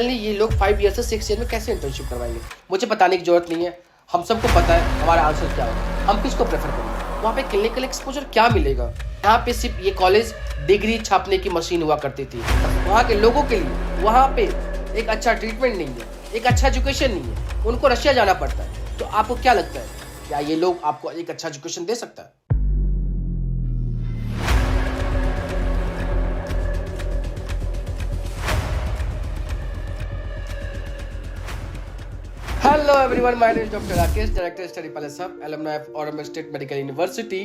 ये लोग 5 ईयर से 6 ईयर में कैसे इंटर्नशिप करवाएंगे? मुझे बताने की जरूरत नहीं है, हम सबको पता है हमारा आंसर क्या होगा। हम किसको प्रेफर करेंगे? वहाँ पे क्लिनिकल एक्सपोजर क्या मिलेगा? यहाँ पे सिर्फ ये कॉलेज डिग्री छापने की मशीन हुआ करती थी। वहाँ के लोगों के लिए वहाँ पे एक अच्छा ट्रीटमेंट नहीं है, एक अच्छा एजुकेशन नहीं है, उनको रशिया जाना पड़ता है। तो आपको क्या लगता है, क्या ये लोग आपको एक अच्छा एजुकेशन दे सकता है? Hello everyone, my name is Dr. Rakesh, Director Study Palace Hub, alumni of Aurum State Medical University,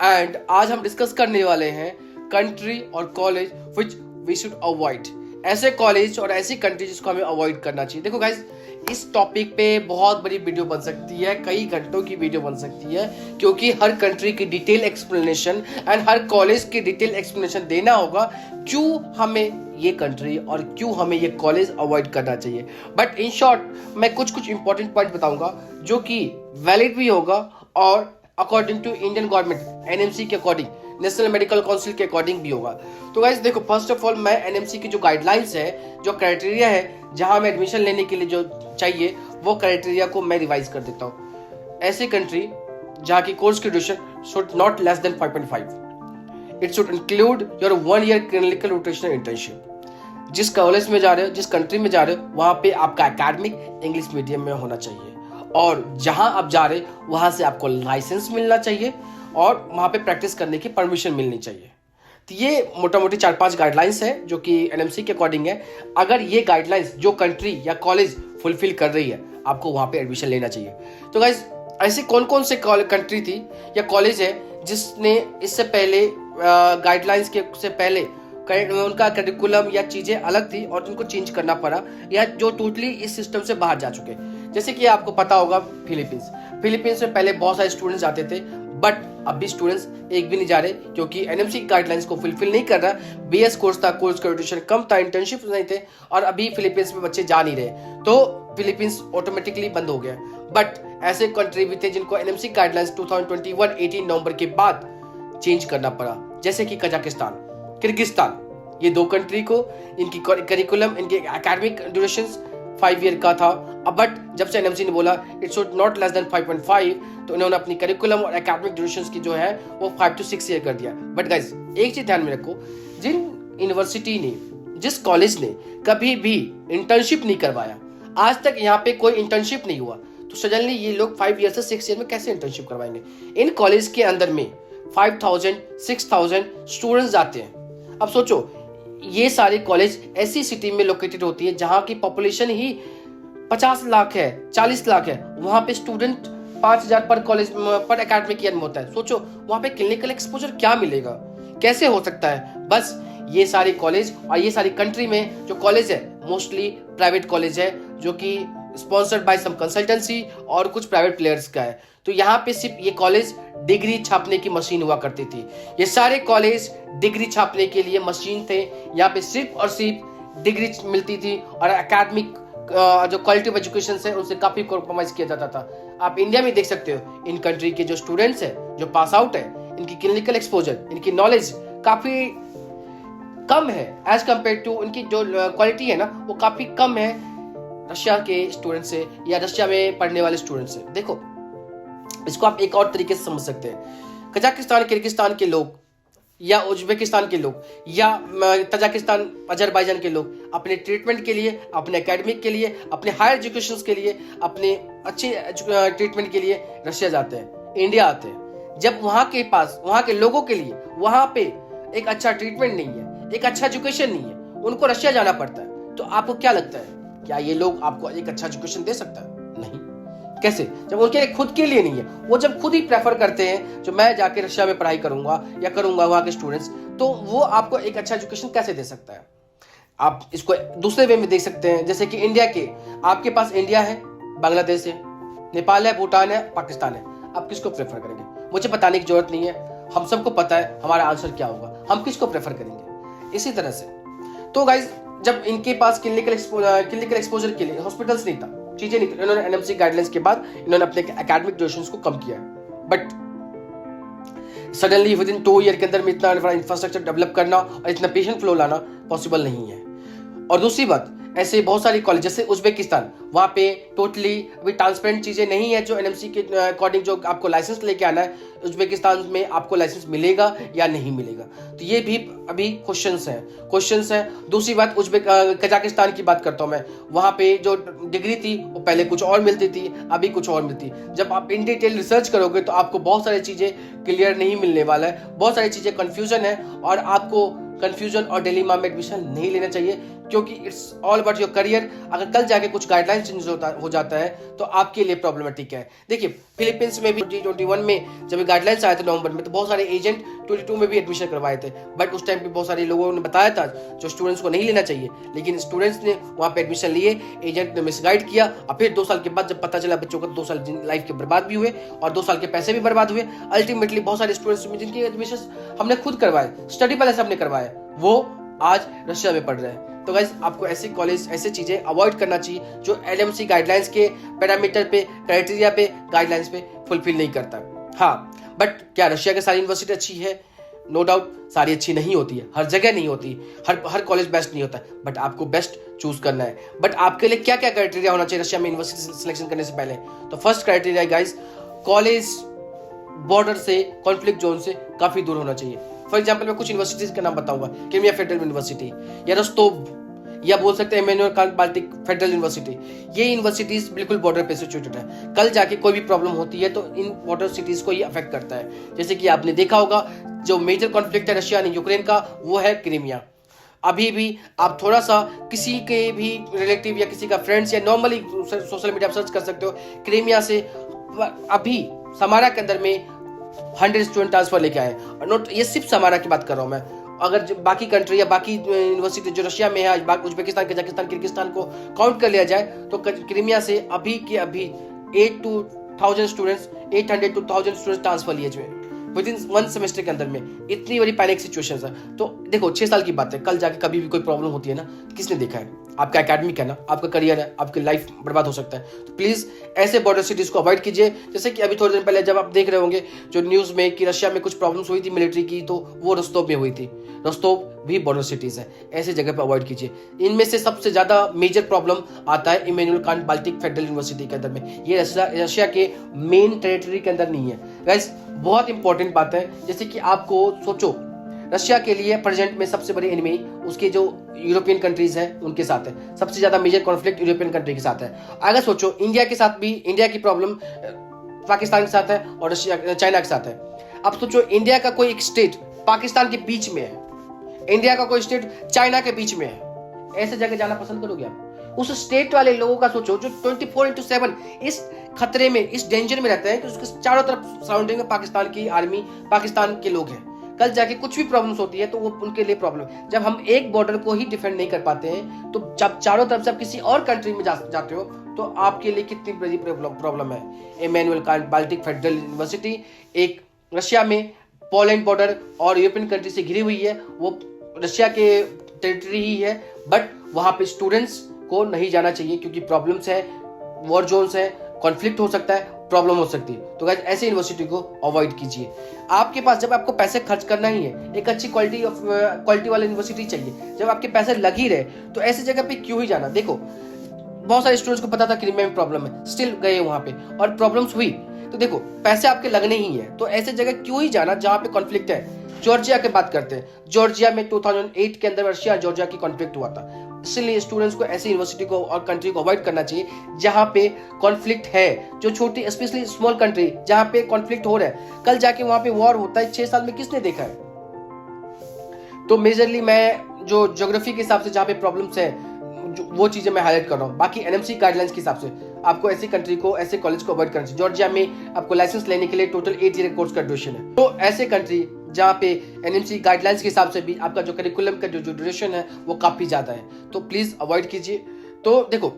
and आज हम डिस्कस करने वाले हैं कंट्री और college which we should avoid। ऐसे कॉलेज और ऐसी कंट्री जिसको हमें अवॉइड करना चाहिए। देखो गाइज, इस टॉपिक पे बहुत बड़ी वीडियो बन सकती है, कई घंटों की वीडियो बन सकती है, क्योंकि हर कंट्री की detail explanation and her college की डिटेल एक्सप्लेनेशन देना होगा क्यों हमें ये कंट्री और क्यों हमें ये कॉलेज अवॉइड करना चाहिए। बट इन शॉर्ट मैं कुछ इंपॉर्टेंट पॉइंट बताऊंगा जो कि वैलिड भी होगा और according to Indian government NMC के अकॉर्डिंग, नेशनल मेडिकल काउंसिल के अकॉर्डिंग भी होगा। तो गाइस देखो, फर्स्ट ऑफ ऑल मैं एनएमसी की जो गाइडलाइंस है, जो क्राइटेरिया है जहां में एडमिशन लेने के लिए जो चाहिए, वो क्राइटेरिया को मैं रिवाइज कर देता हूँ। ऐसी कंट्री जहां की कोर्स की duration should not less than 5.5, it should include your 1 year clinical rotational internship. जिस कॉलेज में जा रहे हो, जिस कंट्री में जा रहे हो, वहां पे आपका एकेडमिक इंग्लिश मीडियम में होना चाहिए, और जहां आप जा रहे हो वहां से आपको लाइसेंस मिलना चाहिए और वहां पे प्रैक्टिस करने की परमिशन मिलनी चाहिए। तो ये मोटा मोटी 4-5 गाइडलाइंस है जो कि एनएमसी के अकॉर्डिंग है। अगर ये गाइडलाइंस जो कंट्री या कॉलेज फुलफिल कर रही है, आपको वहां पे एडमिशन लेना चाहिए। तो गाइज, ऐसे कौन कौन से कंट्री थी या कॉलेज है जिसने इससे पहले गाइडलाइंस के से पहले उनका करिकुलम या चीजें अलग थी और उनको चेंज करना पड़ा, या जो टोटली इस सिस्टम से बाहर जा चुके? जैसे कि आपको पता होगा फिलीपींस में पहले बहुत सारे स्टूडेंट्स जाते थे, बट अभी स्टूडेंट्स एक भी नहीं जा रहे क्योंकि एनएमसी गाइडलाइंस को फुलफिल नहीं कर रहा। बीएस कोर्स था, कोर्स का ड्यूरेशन कम था, इंटर्नशिप नहीं थे, और अभी फिलीपींस में बच्चे जा नहीं रहे, तो फिलीपींस ऑटोमेटिकली बंद हो गया। बट ऐसे कंट्री भी थे जिनको एनएमसी गाइडलाइंस 2021 18 नवंबर के बाद चेंज करना पड़ा, जैसे कि कजाकिस्तान, किर्गिस्तान। ये दो कंट्री को इनकी करिकुलम, इनके एकेडमिक ड्यूरेशन 5 ईयर का था, बट जब से एनएमसी ने बोला it should not less than 5.5, तो इन्होंने अपनी करिकुलम और एकेडमिक ड्यूरेशन की जो है वो 5 to 6 ईयर कर दिया। बट गाइज, एक चीज ध्यान में रखो, जिन यूनिवर्सिटी ने, जिस कॉलेज ने कभी भी इंटर्नशिप नहीं करवाया, आज तक यहाँ पे कोई इंटर्नशिप नहीं हुआ, तो सडनली ये लोग 5 ईयर से 6 ईयर में कैसे इंटर्नशिप करवाएंगे? इन कॉलेज के अंदर में 5000 6000 स्टूडेंट्स जाते हैं। अब सोचो, ये सारे कॉलेज ऐसी सिटी में लोकेटेड होती है जहां की पॉपुलेशन ही 50 लाख है, 40 लाख है, वहां पे स्टूडेंट 5000 पर कॉलेज पर एकेडमिक ईयर में होता है। सोचो वहां पे क्लिनिकल एक्सपोजर क्या मिलेगा? कैसे हो सकता है? बस ये सारे कॉलेज और ये सारी कंट्री में जो कॉलेज है मोस्टली प्राइवेट कॉलेज है, जो कि स्पॉन्सर्ड बाय सम कंसल्टेंसी और कुछ प्राइवेट प्लेयर्स का है। तो यहाँ पे सिर्फ ये कॉलेज डिग्री छापने की मशीन हुआ करती थी। ये सारे कॉलेज डिग्री छापने के लिए मशीन थे। यहाँ पे सिर्फ और सिर्फ डिग्री मिलती थी और एकेडमिक जो क्वालिटी ऑफ एजुकेशन है उनसे काफी कॉम्प्रोमाइज किया जाता था। आप इंडिया में देख सकते हो, इन कंट्री के जो स्टूडेंट्स है, जो पास आउट है, इनकी क्लिनिकल एक्सपोजर, इनकी नॉलेज काफी कम है एज कम्पेयर टू इनकी जो क्वालिटी है ना, वो काफी कम है रशिया के स्टूडेंट से या रशिया में पढ़ने वाले स्टूडेंट से। देखो, इसको आप एक और तरीके से समझ सकते हैं। कजाकिस्तान, किर्गिस्तान के लोग या उज्बेकिस्तान के लोग या तजाकिस्तान, अजरबैजान के लोग अपने ट्रीटमेंट के लिए, अपने एकेडमिक के लिए, अपने हायर एजुकेशन के लिए, अपने अच्छे ट्रीटमेंट के लिए रशिया जाते हैं, इंडिया आते हैं। जब वहां के पास, वहां के लोगों के लिए वहां पे एक अच्छा ट्रीटमेंट नहीं है, एक अच्छा एजुकेशन नहीं है, उनको रशिया जाना पड़ता है। तो आपको क्या लगता है, क्या ये लोग आपको एक अच्छा एजुकेशन दे सकता है? नहीं। कैसे? जब उनके लिए खुद के लिए नहीं है, वो जब खुद ही प्रेफर करते हैं जो मैं जाके रशिया में पढ़ाई करूंगा या करूंगा वहां के स्टूडेंट्स, तो वो आपको एक अच्छा एजुकेशन कैसे दे सकता है? आप इसको दूसरे वे में देख सकते हैं, जैसे कि इंडिया के, आपके पास इंडिया है, बांग्लादेश है, नेपाल है, भूटान है, पाकिस्तान है, आप किसको प्रेफर करेंगे? मुझे बताने की जरूरत नहीं है, हम सबको पता है हमारा आंसर क्या होगा। हम किसको प्रेफर करेंगे? इसी तरह से तो गाइज, जब इनके पास क्लिनिकल एक्सपोजर के लिए हॉस्पिटल्स नहीं था, चीजें नहीं थी, इन्होंने एनएमसी गाइडलाइंस के बाद इन्होंने अपने एकेडमिक ड्यूरेशन को कम किया है। But suddenly with in 2 year के अंदर में इतना इंफ्रास्ट्रक्चर डेवलप करना और इतना पेशेंट फ्लो लाना पॉसिबल नहीं है। और दूसरी बात, ऐसे बहुत सारी कॉलेज, जैसे उज्बेकिस्तान, वहाँ पे टोटली अभी ट्रांसपेरेंट चीज़ें नहीं है जो एनएमसी के अकॉर्डिंग जो आपको लाइसेंस लेके आना है, उज्बेकिस्तान में आपको लाइसेंस मिलेगा या नहीं मिलेगा, तो ये भी अभी क्वेश्चंस हैं। दूसरी बात, कजाकिस्तान की बात करता हूँ मैं, वहाँ पे जो डिग्री थी वो पहले कुछ और मिलती थी, अभी कुछ और मिलती। जब आप इन डिटेल रिसर्च करोगे तो आपको बहुत सारी चीज़ें क्लियर नहीं मिलने वाला है, बहुत सारी चीज़ें कन्फ्यूजन है, और आपको कंफ्यूजन और डिलेमा में एडमिशन नहीं लेना चाहिए, क्योंकि it's all about your career. अगर कल जाके कुछ गाइडलाइन चेंज हो जाता है तो आपके लिए प्रॉब्लमेटिक है। देखिए, फिलीपींस में भी 2021 में जब गाइडलाइंस आए थे नवंबर में, तो बहुत सारे एजेंट 22 में भी एडमिशन करवाए थे, बट उस टाइम पे बहुत सारे लोगों ने बताया था जो स्टूडेंट्स को नहीं लेना चाहिए, लेकिन स्टूडेंट्स ने वहाँ पे एडमिशन लिए, एजेंट ने मिसगाइड किया, और फिर 2 साल के बाद जब पता चला बच्चों को 2 साल लाइफ के बर्बाद भी हुए और 2 साल के पैसे भी बर्बाद हुए। अल्टीमेटली बहुत सारे स्टूडेंट्स जिनके एडमिशन हमने खुद करवाए, स्टडी पैलेस हमने करवाए, वो आज रशिया में पढ़ रहे हैं। तो गाइस, आपको ऐसे कॉलेज, ऐसे चीजें अवॉइड करना चाहिए जो एलएमसी गाइडलाइंस के पैरामीटर पे, क्राइटेरिया पे, गाइडलाइंस पे फुलफिल नहीं करता। हाँ, बट क्या रशिया की सारी यूनिवर्सिटी अच्छी है? नो डाउट, सारी अच्छी नहीं होती है, हर जगह नहीं होती, हर कॉलेज बेस्ट नहीं होता, बट आपको बेस्ट चूज करना है। बट आपके लिए क्या क्या क्राइटेरिया होना चाहिए रशिया में यूनिवर्सिटी सिलेक्शन करने से पहले? तो first criteria guys, college border से, कॉन्फ्लिक्ट जोन से काफी दूर होना चाहिए। फॉर एग्जाम्पल, मैं कुछ यूनिवर्सिटीज का नाम बताऊंगा, क्रीमिया फेडरल यूनिवर्सिटी, या रोस्तोव, या बोल सकते हैं Immanuel Kant Baltic federal university. ये यूनिवर्सिटीज बिल्कुल बॉर्डर पे सिचुएटेड है। कल जाके कोई भी प्रॉब्लम होती है तो इन बॉर्डर सिटीज को ये अफेक्ट करता है। जैसे कि आपने देखा होगा, जो मेजर कॉन्फ्लिक्ट है रशिया और यूक्रेन का, वो है क्रीमिया। अभी भी आप थोड़ा सा किसी के भी रिलेटिव या किसी का फ्रेंड्स या नॉर्मली सोशल मीडिया पर सर्च कर सकते हो, क्रीमिया से अभी समारा के अंदर में 100 स्टूडेंट ट्रांसफर लेके आए। नोट, ये सिर्फ समारा की बात कर रहा हूँ मैं। अगर बाकी कंट्री या बाकी यूनिवर्सिटी जो रशिया में है, उज्बेकिस्तान, कजाकिस्तान, किर्गिस्तान को काउंट कर लिया जाए, तो क्रीमिया से अभी के अभी 800 to 1000 स्टूडेंट्स ट्रांसफर लिए हुए विद इन 1 सेमेस्टर के अंदर में। इतनी बड़ी पैनिक सिचुएशन है। तो देखो, 6 साल की बात है, कल जाके कभी भी कोई प्रॉब्लम होती है ना, किसने देखा है? आपका एकेडमिक है ना, आपका करियर है, आपकी लाइफ बर्बाद हो सकता है। तो प्लीज ऐसे बॉर्डर सिटीज को अवॉइड कीजिए। जैसे कि अभी थोड़े दिन पहले जब आप देख रहे होंगे जो न्यूज में कि रशिया में कुछ प्रॉब्लम्स हुई थी मिलिट्री की, तो वो रोस्तोव में हुई थी। रोस्तोव भी बॉर्डर सिटीज है, ऐसे जगह पर अवॉइड कीजिए। इनमें से सबसे ज्यादा मेजर प्रॉब्लम आता है Immanuel Kant Baltic federal university के अंदर में। ये रशिया के मेन टेरिटरी के अंदर नहीं है। गाइस, बहुत इंपॉर्टेंट बात है, जैसे कि आपको सोचो, रशिया के लिए प्रेजेंट में सबसे बड़ी एनिमी उसके जो यूरोपियन कंट्रीज हैं उनके साथ है। सबसे ज्यादा मेजर कॉन्फ्लिक्ट यूरोपियन कंट्री के साथ है। अगर सोचो, इंडिया के साथ भी, इंडिया की प्रॉब्लम पाकिस्तान के साथ है और रशिया, चाइना के साथ है। अब सोचो, इंडिया का कोई एक स्टेट पाकिस्तान के बीच में है, इंडिया का कोई स्टेट चाइना के बीच में है, ऐसे जगह जाना पसंद करोगे आप? उस स्टेट वाले लोगों का सोचो जो 24/7 इस खतरे में, इस डेंजर में रहते हैं कि उसके चारों तरफ सराउंडिंग में पाकिस्तान की आर्मी, पाकिस्तान के लोग हैं। कल जाके कुछ भी प्रॉब्लम्स होती है तो वो उनके लिए प्रॉब्लम। जब हम एक बॉर्डर को ही डिफेंड नहीं कर पाते हैं, तो जब चारों तरफ से आप किसी और कंट्री में जाते हो तो आपके लिए कितनी बड़ी प्रॉब्लम है। Immanuel Kant Baltic federal university एक रशिया में पोलैंड बॉर्डर और यूरोपियन कंट्री से घिरी हुई है, वो रशिया के टेरिटरी ही है, बट वहां पे स्टूडेंट्स को नहीं जाना चाहिए क्योंकि प्रॉब्लम्स है, वॉर जोन्स है, कॉन्फ्लिक्ट हो सकता है, प्रॉब्लम हो सकती है। तो गाइस, ऐसे यूनिवर्सिटी को अवॉइड कीजिए। आपके पास जब आपको पैसे खर्च करना ही है, एक अच्छी क्वालिटी वाली यूनिवर्सिटी चाहिए, जब आपके पैसे लग ही रहे, तो ऐसी जगह पे क्यों ही जाना? देखो, बहुत सारे स्टूडेंट्स को पता था क्रीमिया में प्रॉब्लम है, स्टिल गए वहां पे और प्रॉब्लम्स हुई। तो देखो, पैसे आपके लगने ही है, तो ऐसे जगह क्यों ही जाना जहां पे कॉन्फ्लिक्ट है। जॉर्जिया की बात करते हैं, जॉर्जिया में 2008 के अंदर रशिया और जॉर्जिया की कॉन्फ्लिक्ट हुआ था। इसलिए स्टूडेंट्स को ऐसी यूनिवर्सिटी को और कंट्री को अवॉइड करना चाहिए जहां पे कॉन्फ्लिक्ट है, जो छोटी, स्पेशली स्मॉल कंट्री जहां पे कॉन्फ्लिक्ट हो रहा है। कल जाके वहां पे वॉर होता है, 6 साल में किसने देखा है? तो मेजरली मैं जो ज्योग्राफी के हिसाब से जहां पे प्रॉब्लम्स है, वो चीजें मैं हाईलाइट कर रहा हूँ। बाकी एनएमसी गाइडलाइंस के हिसाब से आपको ऐसी कंट्री को, ऐसे कॉलेज को अवॉइड करना चाहिए। जॉर्जिया में आपको लाइसेंस लेने के लिए टोटल 8 ईयर कोर्स का ड्यूरेशन है। तो ऐसे कंट्री जहाँ पे एनएमसी गाइडलाइंस के हिसाब से भी आपका जो करिकुलम का जो ड्यूरेशन है वो काफी ज्यादा है, तो प्लीज अवॉइड कीजिए। तो देखो,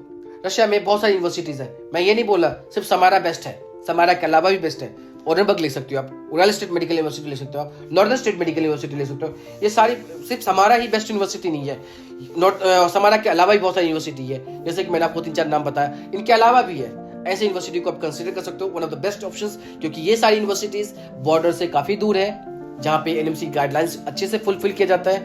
रशिया में बहुत सारी यूनिवर्सिटीज है, मैं ये नहीं बोला सिर्फ समारा बेस्ट है, समारा के अलावा भी बेस्ट है। ओरेनबर्ग ले सकते हो आप, उराल स्टेट मेडिकल यूनिवर्सिटी ले सकते हो आप, नॉर्दर्न स्टेट मेडिकल यूनिवर्सिटी ले सकते हो। ये सारी, सिर्फ समारा ही बेस्ट यूनिवर्सिटी नहीं है, समारा के अलावा भी बहुत सारी यूनिवर्सिटी है, जैसे कि मैंने आपको 3-4 नाम बताया, इनके अलावा भी है। ऐसे यूनिवर्सिटी को आप कंसीडर कर सकते हो, one of the best options, क्योंकि ये सारी यूनिवर्सिटीज बॉर्डर से काफी दूर है, जहाँ पे एनएमसी गाइडलाइंस अच्छे से फुलफिल किया जाता है,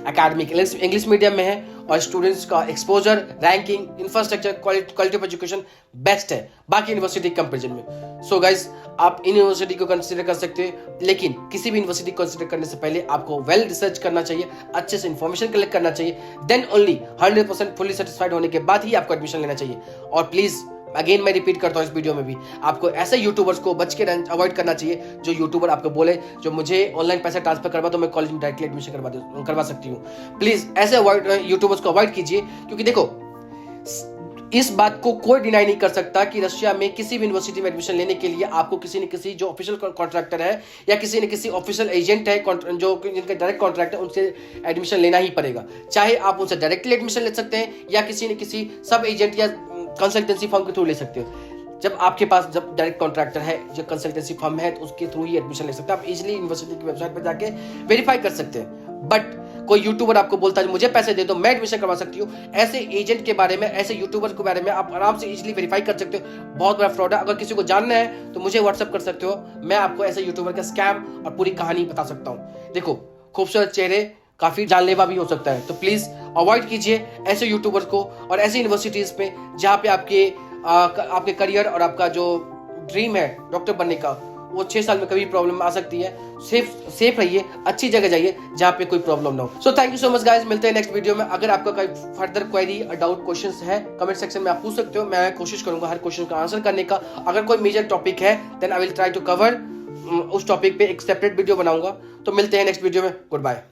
एकेडमिक इंग्लिश मीडियम में है और स्टूडेंट्स का exposure, ranking, infrastructure, quality of education best है बाकी यूनिवर्सिटी कंपेरिजन में। सो गाइस, आप इन यूनिवर्सिटी को कंसिडर कर सकते हैं, लेकिन किसी भी यूनिवर्सिटी को कंसिडर करने से पहले आपको वेल रिसर्च करना चाहिए, अच्छे से इंफॉर्मेशन कलेक्ट करना चाहिए, देन ओनली 100% फुली सेटिस्फाइड होने के बाद ही आपको एडमिशन लेना चाहिए। और प्लीज अगेन मैं रिपीट करता हूं इस वीडियो में भी, आपको ऐसे यूट्यूबर्स को बच के अवॉइड करना चाहिए जो यूट्यूबर आपको बोले जो मुझे ऑनलाइन पैसा ट्रांसफर करवा तो मैं कॉलेज में डायरेक्टली एडमिशन करवा सकती हूँ। प्लीज ऐसे यूट्यूबर्स को अवॉइड कीजिए, क्योंकि देखो इस बात को कोई डिनाई नहीं कर सकता कि रशिया में किसी भी यूनिवर्सिटी में एडमिशन लेने के लिए आपको किसी न किसी जो ऑफिशियल कॉन्ट्रैक्टर है या किसी न किसी ऑफिशियल एजेंट है जो जिनका डायरेक्ट कॉन्ट्रैक्ट है उनसे एडमिशन लेना ही पड़ेगा। चाहे आप उनसे डायरेक्टली एडमिशन ले सकते हैं या किसी न किसी सब एजेंट या कंसल्टेंसी फर्म के थ्रू ले सकते हो। जब आपके पास जब डायरेक्ट कॉन्ट्रैक्टर है, जो कंसल्टेंसी फर्म है, तो उसके थ्रू ही एडमिशन ले सकते हैं। आप इजीली यूनिवर्सिटी की वेबसाइट पर जाके वेरीफाई कर सकते हैं। बट कोई यूट्यूबर आपको बोलता है मुझे पैसे दे दो मैं एडमिशन करवा सकती हूँ, ऐसे एजेंट के बारे में, ऐसे यूट्यूबर के बारे में आप आराम से इजीली वेरीफाई कर सकते हो। बहुत बड़ा फ्रॉड है। अगर किसी को जानना है तो मुझे व्हाट्सअप कर सकते हो, मैं आपको ऐसे यूट्यूबर का स्कैम और पूरी कहानी बता सकता हूँ। देखो, खूबसूरत चेहरे काफी जानलेवा भी हो सकता है, तो प्लीज अवॉइड कीजिए ऐसे यूट्यूबर्स को और ऐसी यूनिवर्सिटीज पे जहाँ पे आपके करियर और आपका जो ड्रीम है डॉक्टर बनने का, वो 6 साल में कभी प्रॉब्लम आ सकती है। सेफ रहिए, अच्छी जगह जाइए जहाँ पे कोई प्रॉब्लम ना हो। So thank you so much guys, मिलते हैं नेक्स्ट वीडियो में। अगर आपका कोई फर्दर क्वेरी और डाउट क्वेश्चंस है कमेंट सेक्शन में आप पूछ सकते हो, मैं कोशिश करूंगा हर क्वेश्चन का आंसर करने का। अगर कोई मेजर टॉपिक है then I will try to cover उस टॉपिक पे एक सेपरेट वीडियो बनाऊंगा। तो मिलते हैं नेक्स्ट वीडियो में, गुड बाय।